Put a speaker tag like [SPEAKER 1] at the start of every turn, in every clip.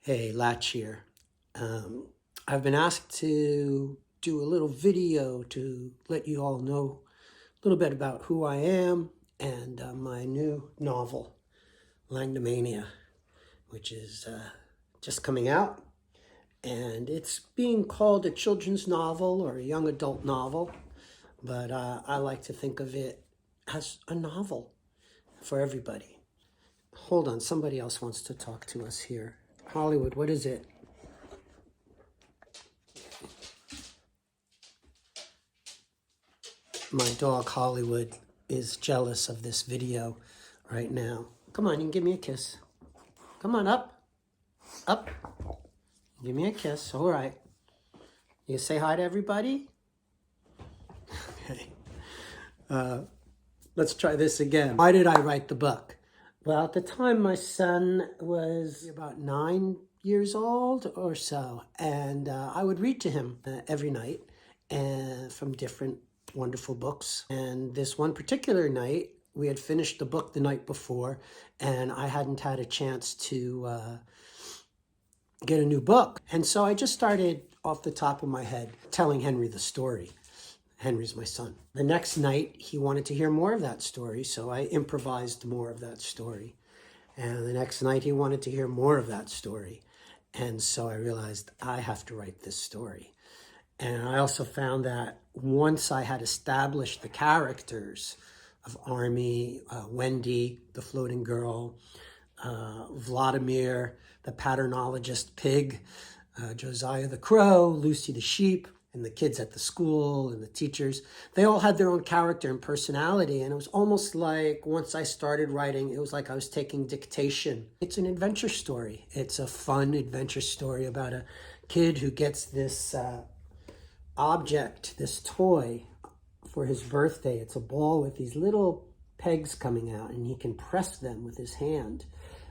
[SPEAKER 1] Hey, Lach here. I've been asked to do a little video to let you all know a little bit about who I am and my new novel, Langdimania, which is just coming out. And it's being called a children's novel or a young adult novel, but I like to think of it as a novel for everybody. Hold on, somebody else wants to talk to us here. Hollywood, what is it? My dog Hollywood is jealous of this video right now. Come on, you can give me a kiss. Come on, up. Up. Give me a kiss. All right. You say hi to everybody? Okay. Let's try this again. Why did I write the book? Well, at the time, my son was about 9 years old or so, and I would read to him every night from different wonderful books. And this one particular night, we had finished the book the night before, and I hadn't had a chance to get a new book. And so I just started off the top of my head telling Henry the story. Henry's my son. The next night, he wanted to hear more of that story, so I improvised more of that story. And the next night, he wanted to hear more of that story. And so I realized I have to write this story. And I also found that once I had established the characters of Army, Wendy, the floating girl, Vladimir, the paternologist pig, Josiah the crow, Lucy the sheep, and the kids at the school and the teachers, they all had their own character and personality. And it was almost like once I started writing, it was like I was taking dictation. It's an adventure story. It's a fun adventure story about a kid who gets this object, this toy for his birthday. It's a ball with these little pegs coming out, and he can press them with his hand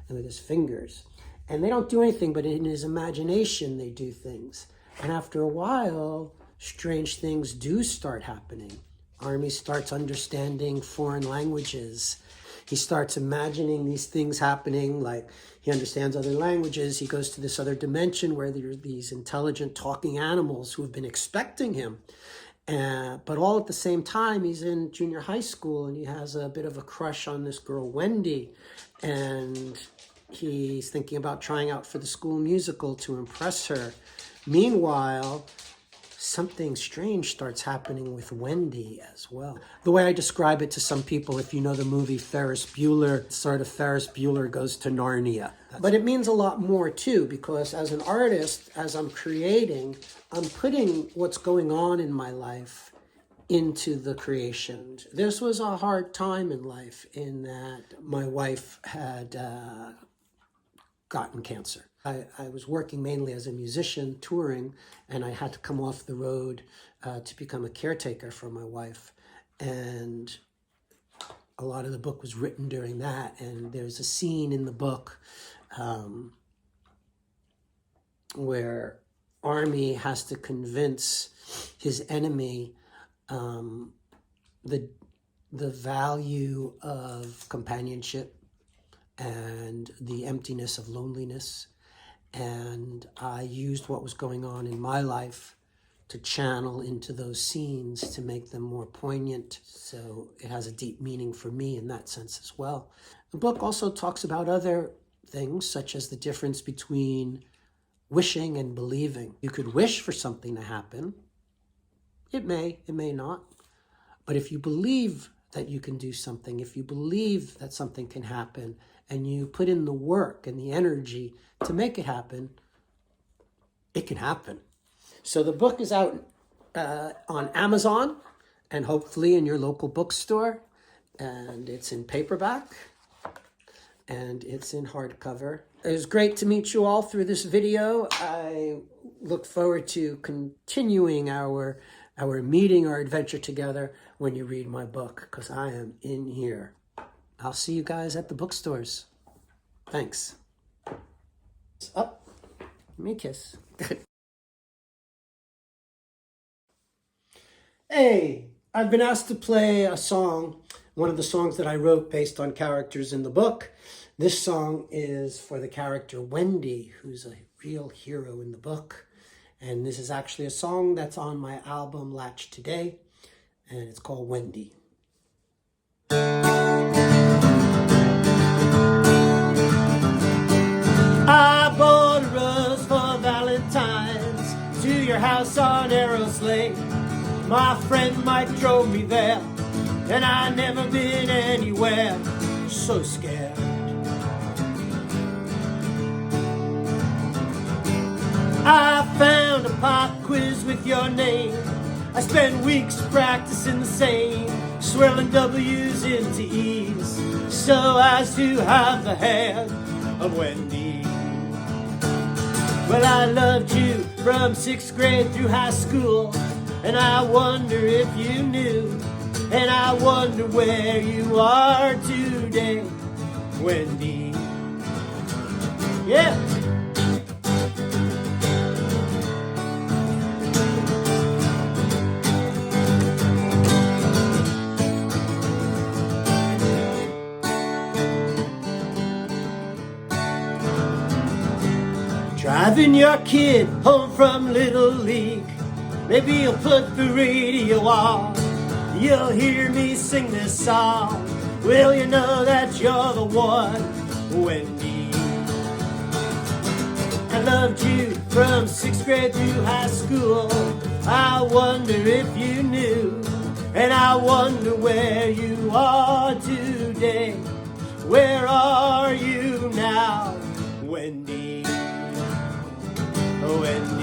[SPEAKER 1] and with his fingers. And they don't do anything, but in his imagination, they do things. And after a while, strange things do start happening. Army starts understanding foreign languages. He starts imagining these things happening, like he understands other languages. He goes to this other dimension where there are these intelligent talking animals who have been expecting him. But all at the same time, he's in junior high school and he has a bit of a crush on this girl, Wendy. And he's thinking about trying out for the school musical to impress her. Meanwhile, something strange starts happening with Wendy as well. The way I describe it to some people, if you know the movie Ferris Bueller, sort of Ferris Bueller goes to Narnia. But it means a lot more too, because as an artist, as I'm creating, I'm putting what's going on in my life into the creation. This was a hard time in life in that my wife had gotten cancer. I was working mainly as a musician, touring, and I had to come off the road to become a caretaker for my wife. And a lot of the book was written during that. And there's a scene in the book where Army has to convince his enemy the value of companionship and the emptiness of loneliness. And I used what was going on in my life to channel into those scenes to make them more poignant. So it has a deep meaning for me in that sense as well. The book also talks about other things, such as the difference between wishing and believing. You could wish for something to happen. It may not. But if you believe that you can do something, if you believe that something can happen, and you put in the work and the energy to make it happen, it can happen. So the book is out on Amazon and hopefully in your local bookstore. And it's in paperback and it's in hardcover. It was great to meet you all through this video. I look forward to continuing our meeting, our adventure together when you read my book, because I am in here. I'll see you guys at the bookstores. Thanks. Up. Give me a kiss. Hey, I've been asked to play a song, one of the songs that I wrote based on characters in the book. This song is for the character Wendy, who's a real hero in the book. And this is actually a song that's on my album Lach Today, and it's called Wendy. I bought a rose for Valentine's to your house on Arrows Lane. My friend Mike drove me there, and I never been anywhere so scared. I found a pop quiz with your name. I spent weeks practicing the same, swirling W's into E's, so as to have the hand of Wendy. Well, I loved you from 6th grade through high school, and I wonder if you knew, and I wonder where you are today, Wendy. Yeah. Driving your kid home from Little League, maybe you'll put the radio on. You'll hear me sing this song. Will you know that you're the one, Wendy? I loved you from 6th grade through high school. I wonder if you knew, and I wonder where you are today. Where are you now, Wendy? Wendy.